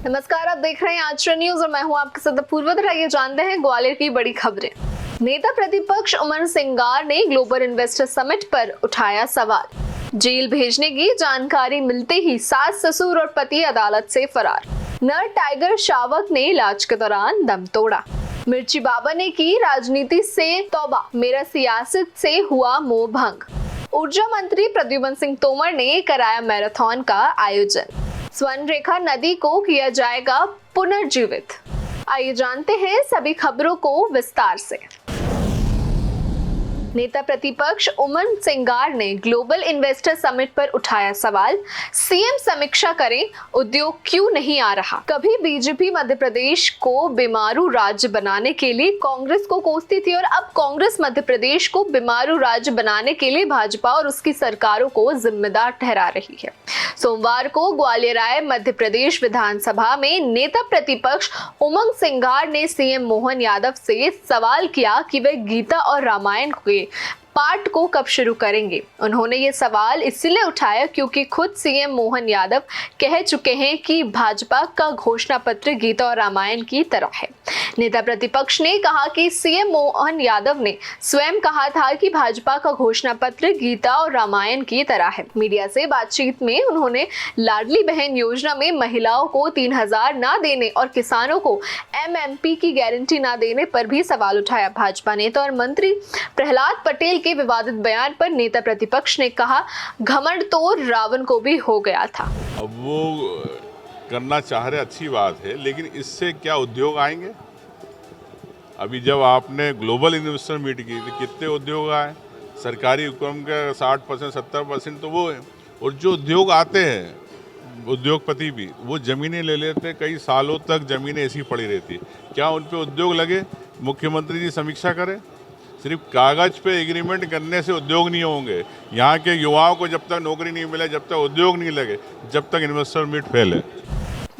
नमस्कार, आप देख रहे हैं आजरा न्यूज और मैं हूं आपके साथ पूर्व। आइए जानते हैं ग्वालियर की बड़ी खबरें। नेता प्रतिपक्ष उमंग सिंगार ने ग्लोबल इन्वेस्टर समिट पर उठाया सवाल। जेल भेजने की जानकारी मिलते ही सास ससुर और पति अदालत से फरार। नर टाइगर शावक ने इलाज के दौरान दम तोड़ा। मिर्ची बाबा ने की राजनीति से तौबा, मेरा सियासत से हुआ मोह भंग। ऊर्जा मंत्री प्रद्युम्न सिंह तोमर ने कराया मैराथन का आयोजन। स्वर्ण रेखा नदी को किया जाएगा पुनर्जीवित। आइए जानते हैं सभी खबरों को विस्तार से। नेता प्रतिपक्ष उमंग सिंगार ने ग्लोबल इन्वेस्टर समिट पर उठाया सवाल। सीएम समीक्षा करें, उद्योग क्यों नहीं आ रहा। कभी बीजेपी मध्य प्रदेश को बीमारू राज्य बनाने के लिए कांग्रेस को कोसती थी और अब कांग्रेस मध्य प्रदेश को बीमारू राज्य बनाने के लिए भाजपा और उसकी सरकारों को जिम्मेदार ठहरा रही है। सोमवार को ग्वालियर आए मध्य प्रदेश विधानसभा में नेता प्रतिपक्ष उमंग सिंगार ने सीएम मोहन यादव से सवाल किया कि वे गीता और रामायण के पाठ को कब शुरू करेंगे। उन्होंने ये सवाल इसलिए उठाया क्योंकि खुद सीएम मोहन यादव कह चुके हैं कि भाजपा का घोषणा पत्र गीता और रामायण की तरह है। नेता प्रतिपक्ष ने कहा कि सीएम मोहन यादव ने स्वयं कहा था कि भाजपा का घोषणा पत्र गीता और रामायण की तरह है। मीडिया से बातचीत में उन्होंने लाडली बहन योजना में महिलाओं को 3000 ना देने और किसानों को एमएमपी की गारंटी ना देने पर भी सवाल उठाया। भाजपा नेता और मंत्री प्रहलाद पटेल के विवादित बयान पर नेता प्रतिपक्ष ने कहा, घमंड तो रावण को भी हो गया था। अब वो करना चाह रहे, अच्छी बात है, लेकिन इससे क्या उद्योग आएंगे। अभी जब आपने ग्लोबल इन्वेस्टर मीट की तो कितने उद्योग आए। सरकारी हुक्म का 60% 70% तो वो है। और जो उद्योग आते हैं, उद्योगपति भी वो ज़मीनें ले लेते हैं, कई सालों तक ज़मीनें ऐसी पड़ी रहती। क्या उन पे उद्योग लगे? मुख्यमंत्री जी समीक्षा करें। सिर्फ कागज पे एग्रीमेंट करने से उद्योग नहीं होंगे। यहाँ के युवाओं को जब तक नौकरी नहीं मिले, जब तक उद्योग नहीं लगे, जब तक इन्वेस्टर मीट फेल है।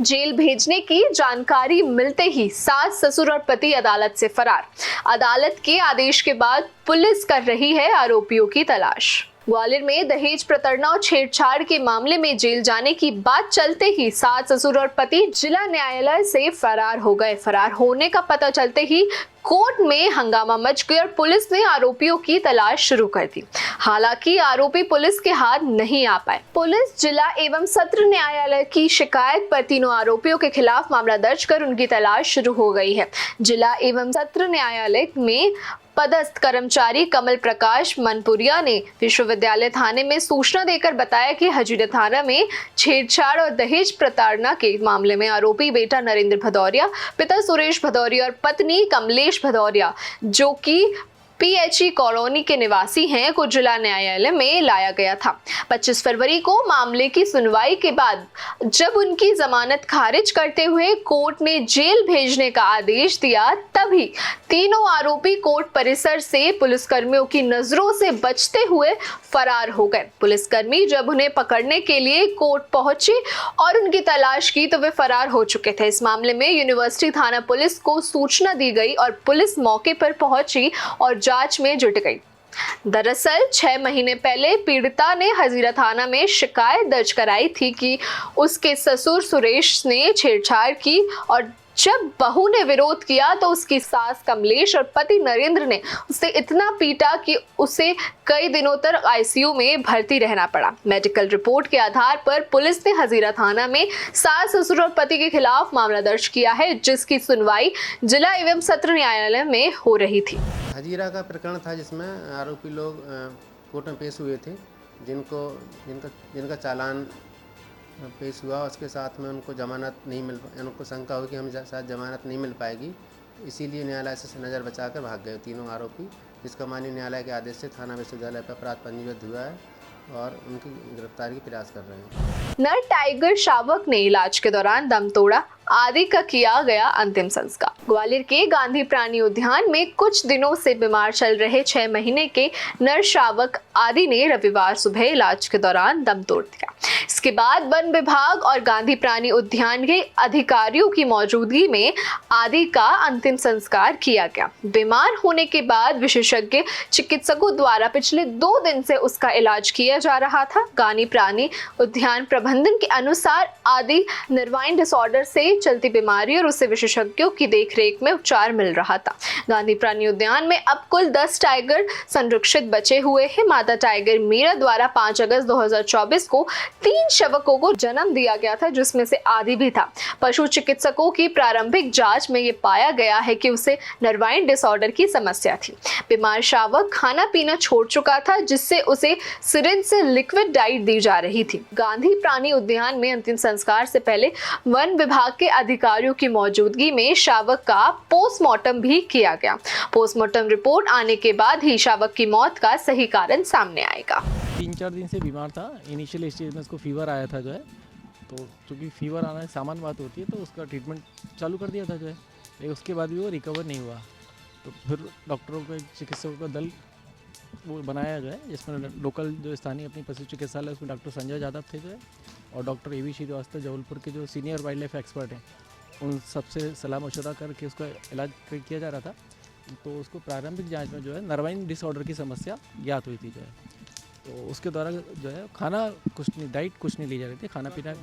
जेल भेजने की जानकारी मिलते ही सास ससुर और पति अदालत से फरार। अदालत के आदेश के बाद पुलिस कर रही है आरोपियों की तलाश। ग्वालियर में दहेज प्रताड़ना और छेड़छाड़ के मामले में जेल जाने की बात चलते ही सास ससुर और पति जिला न्यायालय से फरार हो गए। फरार होने का पता चलते ही कोर्ट में हंगामा मच गया और पुलिस ने आरोपियों की तलाश शुरू कर दी। हालांकि आरोपी पुलिस के हाथ नहीं आ पाए। पुलिस जिला एवं सत्र न्यायालय की शिकायत पर तीनों आरोपियों के खिलाफ मामला दर्ज कर उनकी तलाश शुरू हो गई है। जिला एवं सत्र न्यायालय में पदस्थ कर्मचारी कमल प्रकाश मनपुरिया ने विश्वविद्यालय थाने में सूचना देकर बताया कि हजीरा थाना में छेड़छाड़ और दहेज प्रताड़ना के मामले में आरोपी बेटा नरेंद्र भदौरिया, पिता सुरेश भदौरिया और पत्नी कमलेश भदौरिया, जो कि पीएचई कॉलोनी के निवासी हैं, को जिला न्यायालय में लाया गया था। 25 फरवरी को मामले की सुनवाई के बाद जब उनकी जमानत खारिज करते हुए कोर्ट ने जेल भेजने का आदेश दिया, तभी तीनों आरोपी कोर्ट परिसर से पुलिसकर्मियों की नजरों से बचते हुए फरार हो गए। पुलिसकर्मी जब उन्हें पकड़ने के लिए कोर्ट पहुंचे और उनकी तलाश की तो वे फरार हो चुके थे। इस मामले में यूनिवर्सिटी थाना पुलिस को सूचना दी गई और पुलिस मौके पर पहुंची और जांच में जुट गई। दरअसल 6 महीने पहले पीड़िता ने हजीरा थाना में शिकायत दर्ज कराई थी कि उसके ससुर सुरेश ने छेड़छाड़ की और जब बहू ने विरोध किया तो उसकी सास कमलेश और पति नरेंद्र ने उसे इतना पीटा कि उसे कई दिनों तक आईसीयू में भर्ती रहना पड़ा। मेडिकल रिपोर्ट के आधार पर पुलिस ने हजीरा थाना में सास ससुर और पति के खिलाफ मामला दर्ज किया है, जिसकी सुनवाई जिला एवं सत्र न्यायालय में हो रही थी। हजीरा का प्रकरण था जिसमें आरोपी लोग कोर्ट में पेश हुए थे, जिनका चालान पेश हुआ। उसके साथ में उनको जमानत नहीं उनको शंका हुई कि हम शायद जमानत नहीं मिल पाएगी, इसीलिए न्यायालय से नज़र बचाकर भाग गए तीनों आरोपी, जिसका माननीय न्यायालय के आदेश से थाना विश्वविद्यालय पर अपराध पंजीबद्ध हुआ है और उनकी गिरफ्तारी का प्रयास कर रहे हैं। नर टाइगर शावक ने इलाज के दौरान दम तोड़ा। आदि का किया गया अंतिम संस्कार। ग्वालियर के गांधी प्राणी उद्यान में कुछ दिनों से बीमार चल रहे 6 महीने के नर शावक आदि ने रविवार सुबह इलाज के दौरान दम तोड़ दिया। इसके बाद वन विभाग और गांधी प्राणी उद्यान के अधिकारियों की मौजूदगी में आदि का अंतिम संस्कार किया गया। बीमार होने के बाद विशेषज्ञ चिकित्सकों द्वारा पिछले 2 दिन से उसका इलाज किया जा रहा था। गांधी प्राणी उद्यान प्रबंधन के अनुसार आदि नर्वाइन डिसऑर्डर से चलती बीमारी और उसे विशेषज्ञों की देखरेख में उपचार मिल रहा था। गांधी प्राणी उद्यान में अब कुल 10 टाइगर संरक्षित बचे हुए हैं। माता टाइगर मीरा द्वारा 5 अगस्त 2024 को 3 शावकों को जन्म दिया गया था, जिसमें से आदि भी था। पशु चिकित्सकों की प्रारंभिक जांच में यह पाया गया है कि उसे नर्वाइन डिसऑर्डर की समस्या थी। बीमार शावक खाना पीना छोड़ चुका था, जिससे उसे सिरिंज से लिक्विड डाइट दी जा रही थी। गांधी प्राणी उद्यान में अंतिम संस्कार से पहले वन विभाग के अधिकारियों की मौजूदगी में शावक का पोस्टमार्टम भी किया गया। पोस्टमार्टम रिपोर्ट आने के बाद ही शावक की मौत का सही कारण सामने आएगा। 3-4 दिन से बीमार था। इनिशियल स्टेज में उसको फीवर आया था जो है, तो चूँकि फीवर आना सामान्य बात होती है, तो उसका ट्रीटमेंट चालू कर दिया था जो है, लेकिन उसके बाद भी वो रिकवर नहीं हुआ। तो फिर डॉक्टरों का, चिकित्सकों का दल वो बनाया जो है, जिसमें लोकल जो स्थानीय अपनी पशु चिकित्सालय उसमें डॉक्टर संजय यादव थे जो है, और डॉक्टर ए.वी. श्रीवास्तव जबलपुर के जो सीनियर वाइल्ड लाइफ एक्सपर्ट हैं, उन सबसे सलाह मशवरा करके उसका इलाज किया जा रहा था। तो उसको प्रारंभिक जांच में जो है नर्वाइन डिसऑर्डर की समस्या ज्ञात हुई थी जो है, तो उसके द्वारा जो है खाना कुछ नहीं, डाइट कुछ नहीं ली जा रही थी, खाना पीना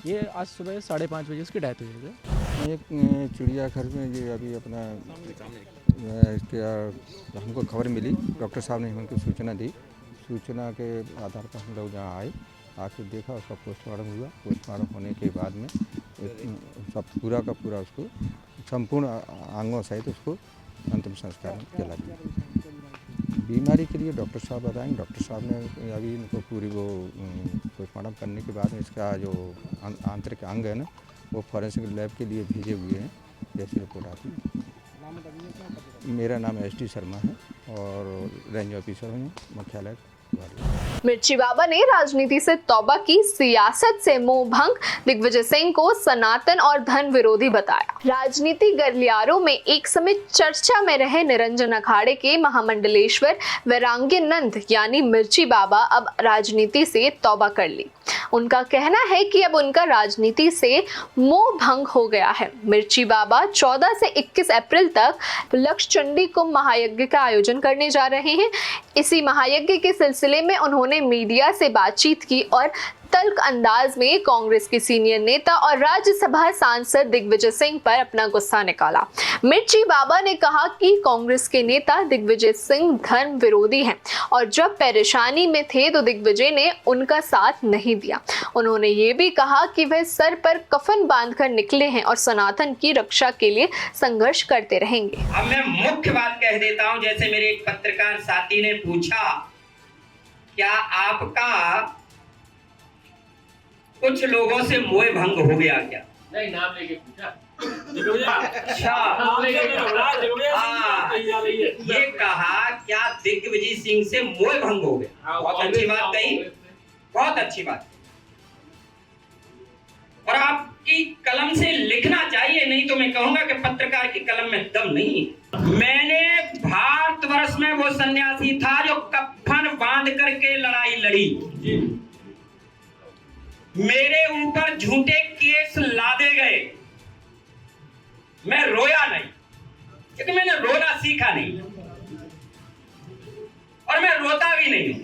ये आज सुबह 5:30 बजे उसकी डेथ हुई है। एक चिड़ियाघर में ये अभी अपना इसके हमको खबर मिली, डॉक्टर साहब ने हमको सूचना दी। सूचना के आधार पर हम लोग यहाँ आए, आके देखा, उसका पोस्टमार्टम हुआ। पोस्टमार्टम होने के बाद में सब पूरा का पूरा उसको संपूर्ण अंगों सहित उसको अंतिम संस्कार चला दिया। बीमारी के लिए डॉक्टर साहब बताएंगे। डॉक्टर साहब ने अभी इनको पूरी वो पोस्टमार्टम करने के बाद में इसका जो आंतरिक अंग है ना, वो फॉरेंसिक लैब के लिए भेजे हुए हैं, जैसी रिपोर्ट आती है। मेरा नाम एस.डी. शर्मा है और रेंज ऑफिसर हूँ मुख्यालय। मिर्ची बाबा ने राजनीति से तौबा की, सियासत से मोह भंग। दिग्विजय सिंह को सनातन और धन विरोधी बताया। राजनीति गलियारों में एक समय चर्चा में रहे निरंजन अखाड़े के महामंडलेश्वर वैराग्यानंद यानी मिर्ची बाबा अब राजनीति से तौबा कर ली। उनका कहना है कि अब उनका राजनीति से मोह भंग हो गया है। मिर्ची बाबा 14 से 21 अप्रैल तक लक्षचंडी कुंभ महायज्ञ का आयोजन करने जा रहे हैं। इसी महायज्ञ के सिलसिले में उन्होंने मीडिया से बातचीत की और तल्ख अंदाज में कांग्रेस के सीनियर नेता और राज्यसभा सांसद दिग्विजय सिंह पर अपना गुस्सा निकाला। मिर्ची बाबा ने कहा कि कांग्रेस के नेता दिग्विजय सिंह धर्म विरोधी हैं और जब परेशानी में थे तो दिग्विजय ने उनका साथ नहीं दिया। उन्होंने ये भी कहा कि वह सर पर कफन बांधकर निकले हैं और सनातन की रक्षा के लिए संघर्ष करते रहेंगे। अब मैं मुख्य बात कह देता हूं, जैसे मेरे एक पत्रकार साथी ने पूछा, क्या आपका कुछ लोगों से मोह भंग हो गया क्या? नहीं, नाम लेके पूछा। अच्छा, ये कहा क्या दिग्विजय सिंह से मोह भंग हो गया? बहुत अच्छी बात कही, बहुत अच्छी बात। और आपकी कलम से लिखना चाहिए, नहीं तो मैं कहूंगा कि पत्रकार की कलम में दम नहीं है। मैंने भारतवर्ष में वो सन्यासी था जो कफन बांध करके लड़ाई लड़ी। मेरे ऊपर झूठे केस लादे गए, मैं रोया नहीं, क्योंकि मैंने रोना सीखा नहीं और मैं रोता भी नहीं हूं।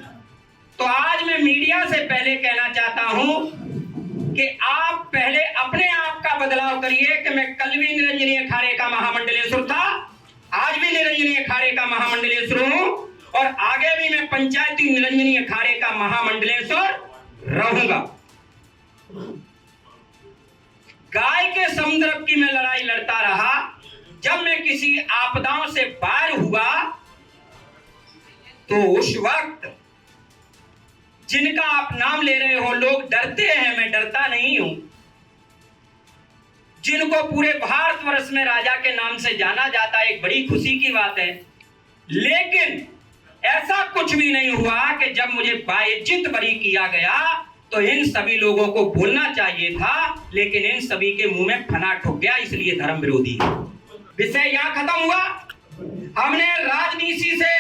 तो आज मैं मीडिया से पहले कहना चाहता हूं कि आप पहले अपने आप का बदलाव करिए कि मैं कल भी निरंजनी अखाड़े का महामंडलेश्वर था, आज भी निरंजनी अखाड़े का महामंडलेश्वर हूं और आगे भी मैं पंचायती निरंजनी अखाड़े का महामंडलेश्वर रहूंगा। गाय के समुद्र की मैं लड़ाई लड़ता रहा। जब मैं किसी आपदाओं से पार हुआ तो उस वक्त जिनका आप नाम ले रहे हो लोग डरते हैं, मैं डरता नहीं हूं। जिनको पूरे भारतवर्ष में राजा के नाम से जाना जाता है, एक बड़ी खुशी की बात है। लेकिन ऐसा कुछ भी नहीं हुआ कि जब मुझे बाइज्जत बरी किया गया तो इन सभी लोगों को बोलना चाहिए था, लेकिन इन सभी के मुंह में फना ठुक गया, इसलिए धर्म विरोधी है। विषय यहां खत्म हुआ। हमने राजनीति से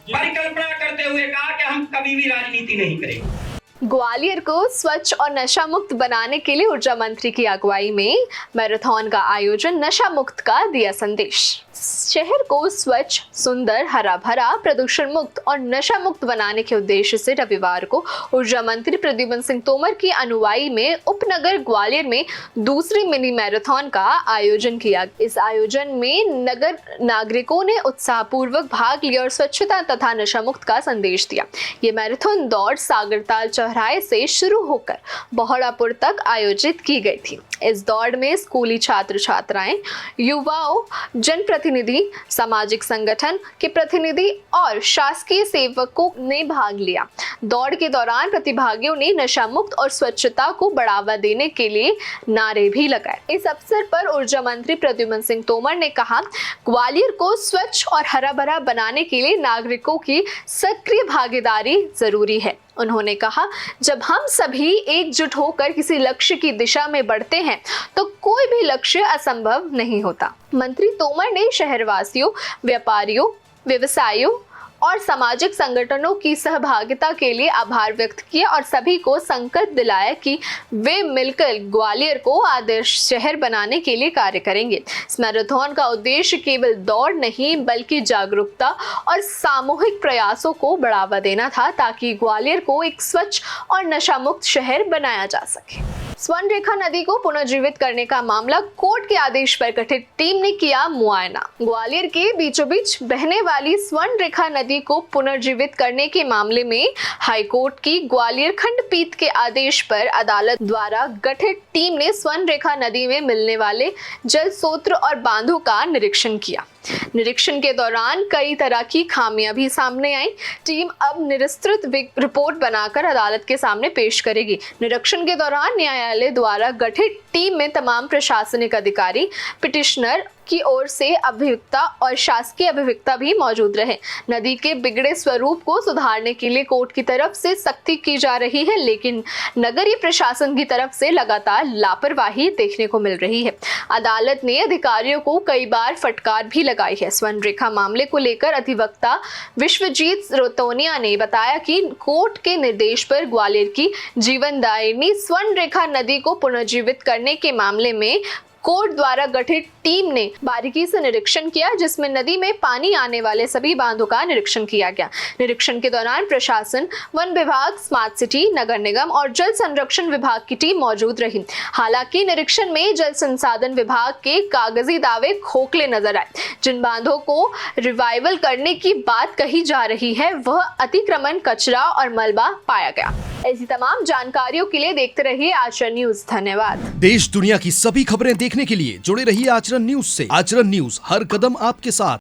परिकल्पना करते हुए कहा कि हम कभी भी राजनीति नहीं करेंगे। ग्वालियर को स्वच्छ और नशा मुक्त बनाने के लिए ऊर्जा मंत्री की अगुवाई में मैराथन का आयोजन नशा मुक्त का दिया संदेश। शहर को स्वच्छ, सुंदर, हरा भरा, प्रदूषण मुक्त और नशा मुक्त बनाने के उद्देश्य से रविवार को ऊर्जा मंत्री प्रद्युम्न सिंह तोमर की अनुवाई में उपनगर ग्वालियर में दूसरी मिनी मैराथन का आयोजन किया। इस आयोजन में नगर नागरिकों ने उत्साहपूर्वक भाग लिया और स्वच्छता तथा नशा मुक्त का संदेश दिया। ये मैराथन दौड़ सागरताल चौराहे से शुरू होकर बहोड़ापुर तक आयोजित की गई थी। इस दौड़ में स्कूली छात्र छात्राएं, युवाओं, जनप्रतिनिधि, सामाजिक संगठन के प्रतिनिधि और शासकीय सेवकों ने भाग लिया। दौड़ के दौरान प्रतिभागियों ने नशा मुक्त और स्वच्छता को बढ़ावा देने के लिए नारे भी लगाए। इस अवसर पर ऊर्जा मंत्री प्रद्युम्न सिंह तोमर ने कहा, ग्वालियर को स्वच्छ और हरा भरा बनाने के लिए नागरिकों की सक्रिय भागीदारी जरूरी है। उन्होंने कहा, जब हम सभी एकजुट होकर किसी लक्ष्य की दिशा में बढ़ते हैं तो कोई भी लक्ष्य असंभव नहीं होता। मंत्री तोमर ने शहरवासियों, व्यापारियों, व्यवसायियों और सामाजिक संगठनों की सहभागिता के लिए आभार व्यक्त किया और सभी को संकल्प दिलाया कि वे मिलकर ग्वालियर को आदर्श शहर बनाने के लिए कार्य करेंगे। इस मैराथन का उद्देश्य केवल दौड़ नहीं बल्कि जागरूकता और सामूहिक प्रयासों को बढ़ावा देना था, ताकि ग्वालियर को एक स्वच्छ और नशा मुक्त शहर बनाया जा सके। स्वर्णरेखा नदी को पुनर्जीवित करने का मामला कोर्ट के आदेश पर गठित टीम ने किया मुआयना। ग्वालियर के बीचों बीच बहने वाली स्वर्णरेखा नदी को पुनर्जीवित करने के मामले में हाईकोर्ट की ग्वालियर खंडपीठ के आदेश पर अदालत द्वारा गठित टीम ने स्वर्णरेखा नदी में मिलने वाले जल स्रोत और बांधों का निरीक्षण किया। निरीक्षण के दौरान कई तरह की खामियां भी सामने आई। टीम अब विस्तृत रिपोर्ट बनाकर अदालत के सामने पेश करेगी। निरीक्षण के दौरान न्यायालय द्वारा गठित टीम में तमाम प्रशासनिक अधिकारी, पिटिशनर की ओर से अभियुक्ता और शासकीय अभियुक्ता भी मौजूद रहे। नदी के बिगड़े स्वरूप को सुधारने के लिए कोर्ट की तरफ से सख्ती की जा रही है, लेकिन नगरीय प्रशासन की तरफ से लगातार लापरवाही देखने को मिल रही है। अदालत ने अधिकारियों को कई बार फटकार भी लगाई है। स्वर्णरेखा मामले को लेकर अधिवक्ता विश्वजीत रोतोनिया ने बताया कि कोर्ट के निर्देश पर ग्वालियर की जीवनदायिनी स्वर्णरेखा नदी को पुनर्जीवित करने के मामले में कोर्ट द्वारा गठित टीम ने बारीकी से निरीक्षण किया, जिसमें नदी में पानी आने वाले सभी बांधों का निरीक्षण किया गया। निरीक्षण के दौरान प्रशासन, वन विभाग, स्मार्ट सिटी, नगर निगम और जल संरक्षण विभाग की टीम मौजूद रही। हालांकि निरीक्षण में जल संसाधन विभाग के कागजी दावे खोखले नजर आए। जिन बांधों को रिवाइवल करने की बात कही जा रही है, वह अतिक्रमण, कचरा और मलबा पाया गया। ऐसी तमाम जानकारियों के लिए देखते रहिए आचरण न्यूज। धन्यवाद। देश दुनिया की सभी खबरें देखने के लिए जुड़े रहिए आचरण न्यूज से। आचरण न्यूज, हर कदम आपके साथ।